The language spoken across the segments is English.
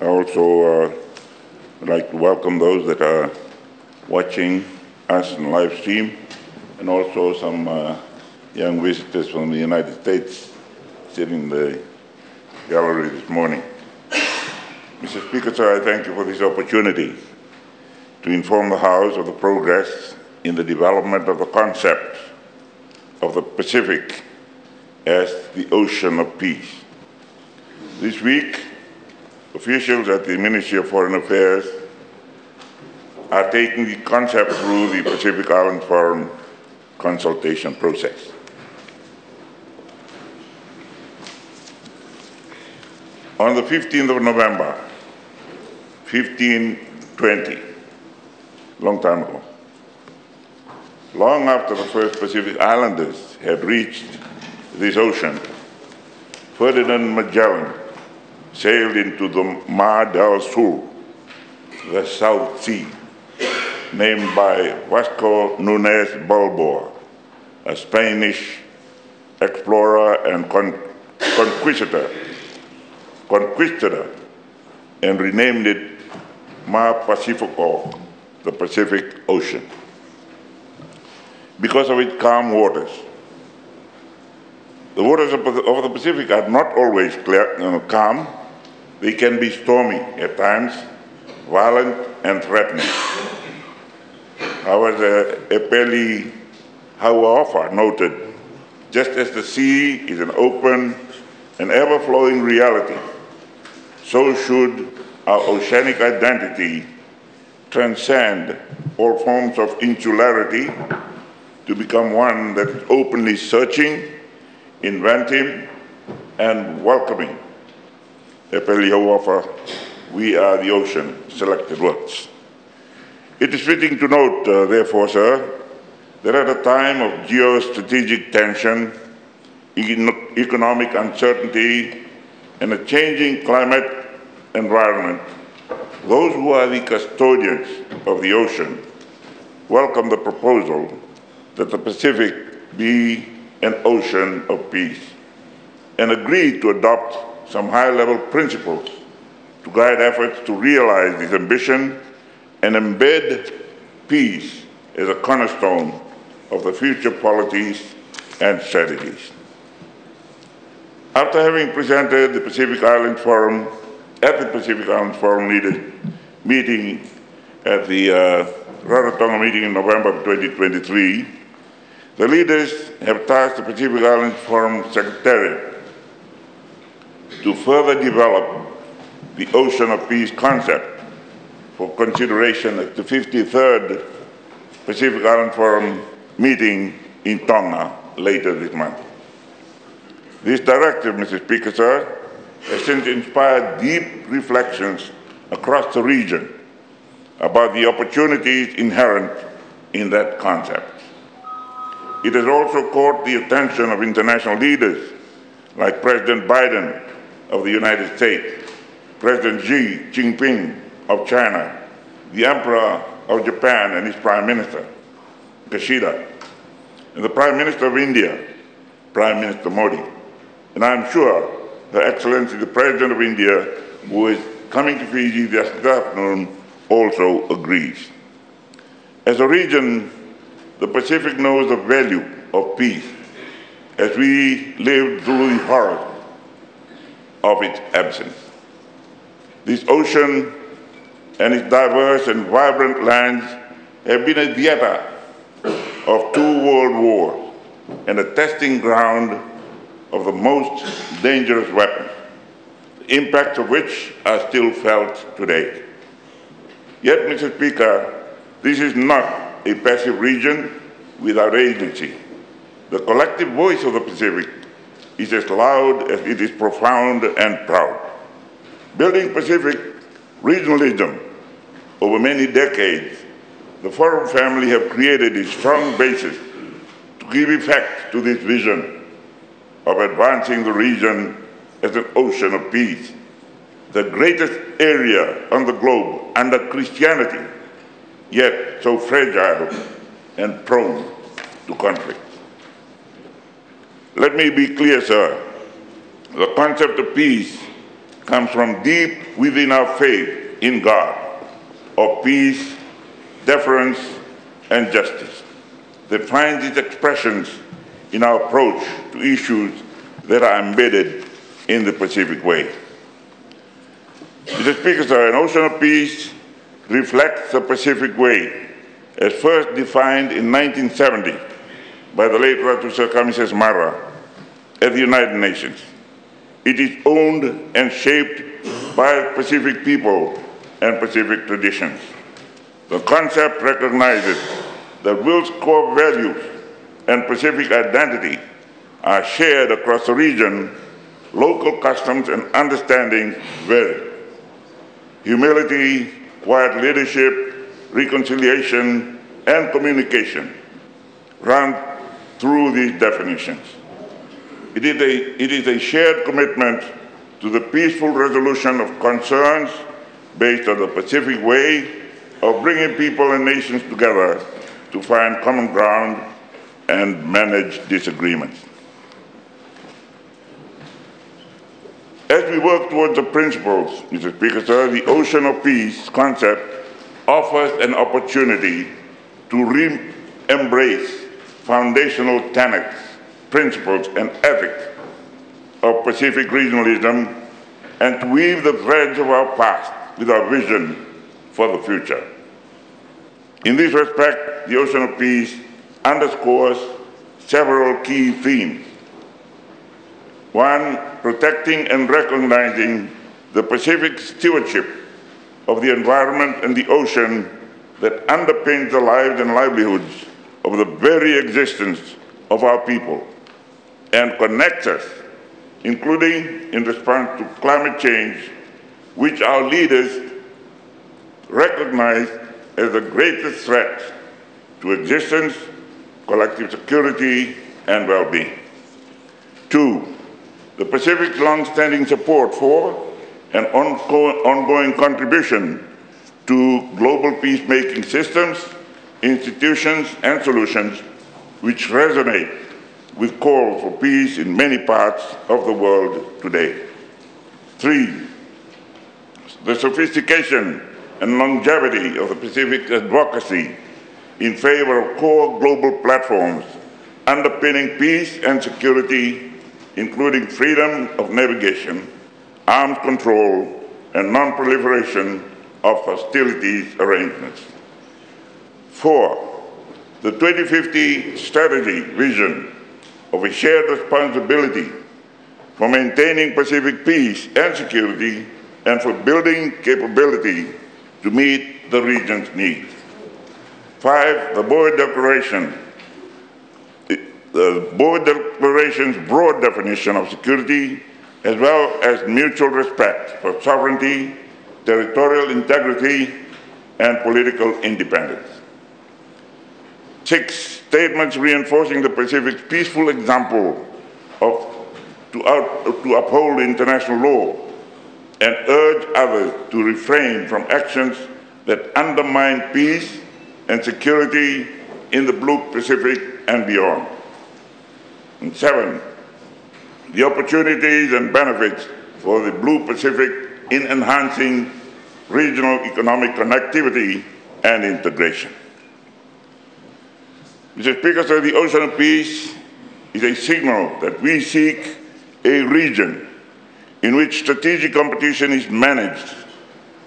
I also would like to welcome those that are watching us on live stream, and also some young visitors from the United States sitting in the gallery this morning. Mr. Speaker, sir, I thank you for this opportunity to inform the House of the progress in the development of the concept of the Pacific as the ocean of peace. This week, officials at the Ministry of Foreign Affairs are taking the concept through the Pacific Island Forum consultation process. On the 15th of November, 1520, long time ago, long after the first Pacific Islanders had reached this ocean, Ferdinand Magellan sailed into the Mar del Sur, the South Sea, named by Vasco Nunez Balboa, a Spanish explorer and conquistador, and renamed it Mar Pacifico, the Pacific Ocean, because of its calm waters. The waters of the Pacific are not always clear, calm. They can be stormy at times, violent and threatening. However, Epeli Hauaofa noted, just as the sea is an open and ever-flowing reality, so should our oceanic identity transcend all forms of insularity to become one that is openly searching, inventive, and welcoming. Epeli Hauaofa, we are the ocean, selected words. It is fitting to note, therefore, sir, that at a time of geostrategic tension, economic uncertainty, and a changing climate environment, those who are the custodians of the ocean welcome the proposal that the Pacific be an ocean of peace, and agree to adopt some high-level principles to guide efforts to realize this ambition and embed peace as a cornerstone of the future policies and strategies. After having presented the Pacific Island Forum at the Pacific Island Forum leaders meeting at the Rarotonga meeting in November 2023, the leaders have tasked the Pacific Island Forum Secretariat to further develop the Ocean of Peace concept for consideration at the 53rd Pacific Island Forum meeting in Tonga later this month. This directive, Mr. Speaker, sir, has since inspired deep reflections across the region about the opportunities inherent in that concept. It has also caught the attention of international leaders like President Biden of the United States, President Xi Jinping of China, the Emperor of Japan and his Prime Minister, Kishida, and the Prime Minister of India, Prime Minister Modi. And I'm sure Her Excellency, the President of India, who is coming to Fiji this afternoon, also agrees. As a region, the Pacific knows the value of peace as we live through the horror of its absence. This ocean and its diverse and vibrant lands have been a theater of 2 world wars and a testing ground of the most dangerous weapons, the impacts of which are still felt today. Yet, Mr. Speaker, this is not a passive region without agency. The collective voice of the Pacific is as loud as it is profound and proud. Building Pacific regionalism over many decades, the Forum family have created a strong basis to give effect to this vision of advancing the region as an ocean of peace, the greatest area on the globe under Christianity, yet so fragile and prone to conflict. Let me be clear, sir. The concept of peace comes from deep within our faith in God of peace, deference, and justice that finds its expressions in our approach to issues that are embedded in the Pacific Way. Mr. Speaker, sir, an ocean of peace reflects the Pacific Way as first defined in 1970 by the late Ratu Sir Mara at the United Nations. It is owned and shaped by Pacific people and Pacific traditions. The concept recognizes that Will's core values and Pacific identity are shared across the region. Local customs and understanding vary. Humility, quiet leadership, reconciliation, and communication run through these definitions. It is a shared commitment to the peaceful resolution of concerns based on the Pacific Way of bringing people and nations together to find common ground and manage disagreements. As we work towards the principles, Mr. Speaker, sir, the Ocean of Peace concept offers an opportunity to re-embrace foundational tenets, principles, and ethics of Pacific regionalism and to weave the threads of our past with our vision for the future. In this respect, the Ocean of Peace underscores several key themes. One, protecting and recognizing the Pacific stewardship of the environment and the ocean that underpins the lives and livelihoods of the very existence of our people and connects us, including in response to climate change, which our leaders recognize as the greatest threat to existence, collective security, and well-being. Two, the Pacific's long-standing support for and ongoing contribution to global peacemaking systems, institutions, and solutions which resonate with calls for peace in many parts of the world today. Three, the sophistication and longevity of the Pacific's advocacy in favor of core global platforms underpinning peace and security, including freedom of navigation, arms control, and non-proliferation of hostilities arrangements. Four, the 2050 strategy vision of a shared responsibility for maintaining Pacific peace and security and for building capability to meet the region's needs. Five, the Board Declaration. The Board Declaration's broad definition of security, as well as mutual respect for sovereignty, territorial integrity, and political independence. Six, statements reinforcing the Pacific's peaceful example to uphold international law and urge others to refrain from actions that undermine peace and security in the Blue Pacific and beyond. And seven, the opportunities and benefits for the Blue Pacific in enhancing regional economic connectivity and integration. Mr. Speaker, sir, the Ocean of Peace is a signal that we seek a region in which strategic competition is managed,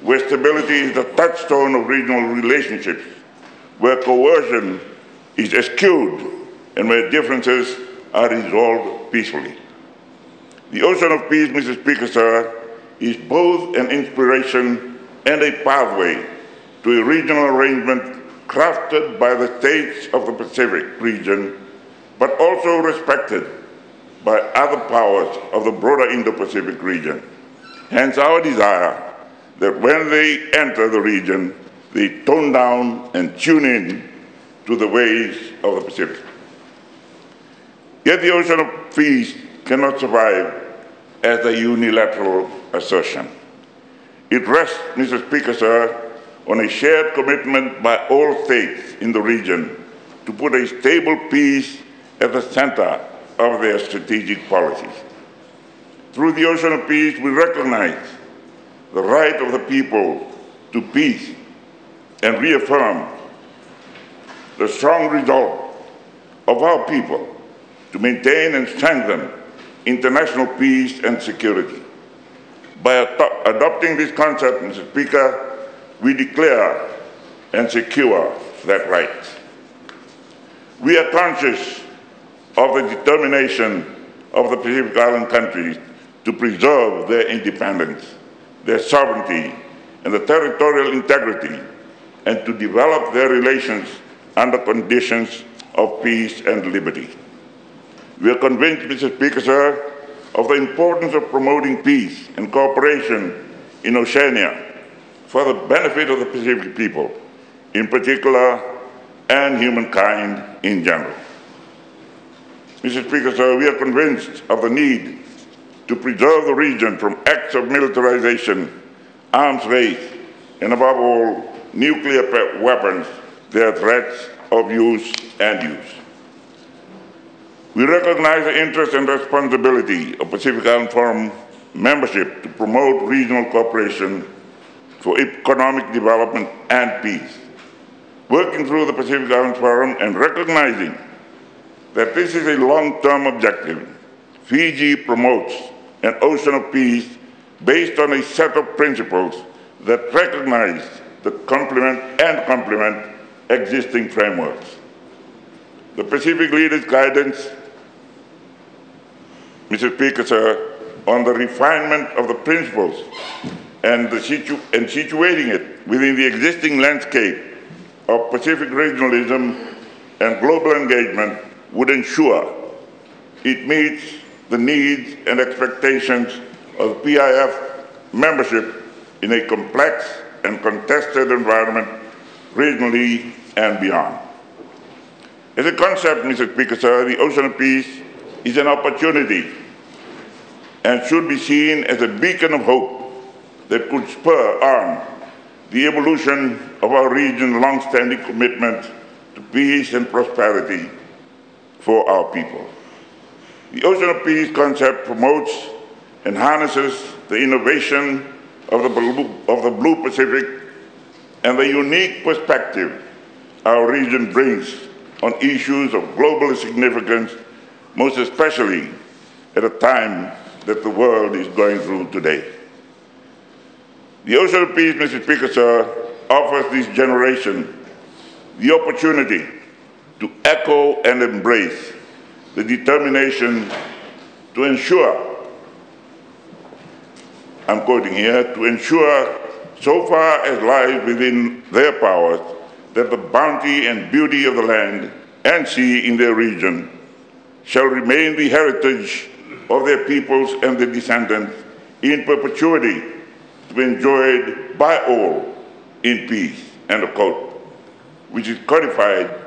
where stability is the touchstone of regional relationships, where coercion is eschewed, and where differences are resolved peacefully. The Ocean of Peace, Mr. Speaker, sir, is both an inspiration and a pathway to a regional arrangement crafted by the states of the Pacific region, but also respected by other powers of the broader Indo-Pacific region. Hence our desire that when they enter the region, they tone down and tune in to the ways of the Pacific. Yet the Ocean of Peace cannot survive as a unilateral assertion. It rests, Mr. Speaker, sir, on a shared commitment by all states in the region to put a stable peace at the center of their strategic policies. Through the Ocean of Peace, we recognize the right of the people to peace and reaffirm the strong resolve of our people to maintain and strengthen international peace and security. By adopting this concept, Mr. Speaker, we declare and secure that right. We are conscious of the determination of the Pacific Island countries to preserve their independence, their sovereignty, and the territorial integrity, and to develop their relations under conditions of peace and liberty. We are convinced, Mr. Speaker, sir, of the importance of promoting peace and cooperation in Oceania for the benefit of the Pacific people, in particular, and humankind in general. Mr. Speaker, sir, we are convinced of the need to preserve the region from acts of militarization, arms race, and above all, nuclear weapons, their threats of use and use. We recognize the interest and responsibility of Pacific Island Forum membership to promote regional cooperation for economic development and peace. Working through the Pacific Island Forum and recognizing that this is a long-term objective, Fiji promotes an ocean of peace based on a set of principles that recognize the complement existing frameworks. The Pacific Leaders' Guidance, Mr. Speaker, sir, on the refinement of the principles and situating it within the existing landscape of Pacific regionalism and global engagement would ensure it meets the needs and expectations of PIF membership in a complex and contested environment regionally and beyond. As a concept, Mr. Speaker, sir, the Ocean of Peace is an opportunity and should be seen as a beacon of hope that could spur on the evolution of our region's long-standing commitment to peace and prosperity for our people. The Ocean of Peace concept promotes and harnesses the innovation of the Blue Pacific and the unique perspective our region brings on issues of global significance, most especially at a time that the world is going through today. The Ocean of Peace, Mr. Speaker, sir, offers this generation the opportunity to echo and embrace the determination to ensure, I'm quoting here, to ensure so far as lies within their powers that the bounty and beauty of the land and sea in their region shall remain the heritage of their peoples and their descendants in perpetuity to be enjoyed by all in peace, end of quote, which is codified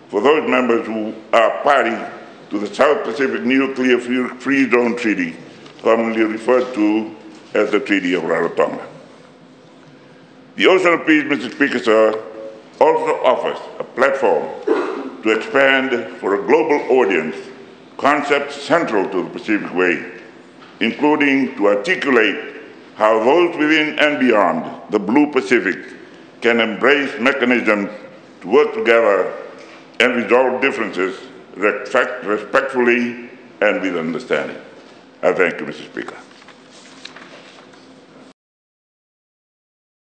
for those members who are party to the South Pacific Nuclear Free Zone Treaty, commonly referred to as the Treaty of Rarotonga. The Ocean of Peace, Mr. Speaker, sir, also offers a platform to expand for a global audience concepts central to the Pacific Way, including to articulate how those within and beyond the Blue Pacific can embrace mechanisms to work together and resolve differences respectfully and with understanding. I thank you, Mr. Speaker.